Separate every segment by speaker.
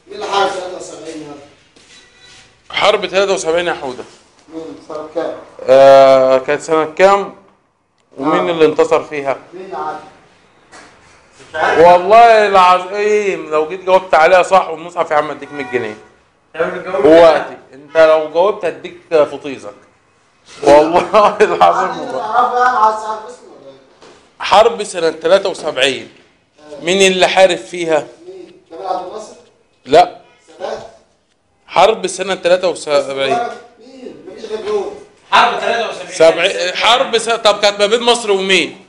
Speaker 1: ايه اللي حرب 73 هذا؟
Speaker 2: حرب 73 يا حوده.
Speaker 1: سنة كام؟
Speaker 2: كانت سنة كام؟ ومين اللي انتصر فيها؟
Speaker 1: مين عارف؟
Speaker 2: والله العظيم لو جيت جاوبت عليها صح والمصحف يا عم اديك 100 جنيه. وقتي انت لو جاوبت اديك فطيزك. والله العظيم. حرب سنة 73 مين اللي حارب فيها؟
Speaker 1: مين؟ جمال عبد الناصر؟
Speaker 2: لا.
Speaker 1: سادات؟
Speaker 2: حرب سنة 73.
Speaker 1: مين؟ مفيش غير دول.
Speaker 3: حرب 73
Speaker 2: طب كانت ما بين مصر ومين؟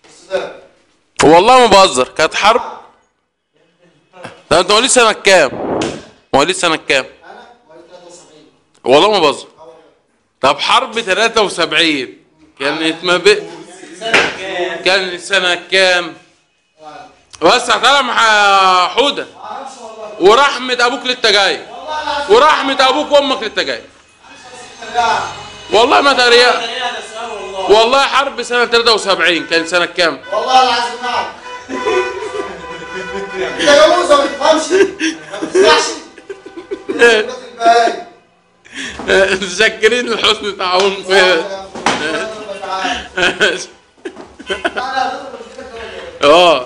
Speaker 1: السودان.
Speaker 2: والله ما بهزر كانت حرب. ده انت مواليد سنة كام؟ مواليد سنة كام؟
Speaker 1: انا مواليد 73.
Speaker 2: والله ما بهزر. طب حرب 73 كانت ما بين كانت سنة كام؟ بس هتعالى مع حودة.
Speaker 1: ما اعرفش والله.
Speaker 2: ورحمة ابوك لسه جاي.
Speaker 1: والله العظيم.
Speaker 2: ورحمة ابوك وامك لسه جاي.
Speaker 1: لا.
Speaker 2: والله ما تريق. والله حرب سنة 73 كانت سنة كام؟
Speaker 1: والله العظيم ما اعرف. انت جاموسه ما بتفهمش. ما بتسمعش.
Speaker 2: متشكرين لحسن تعاونكم. اه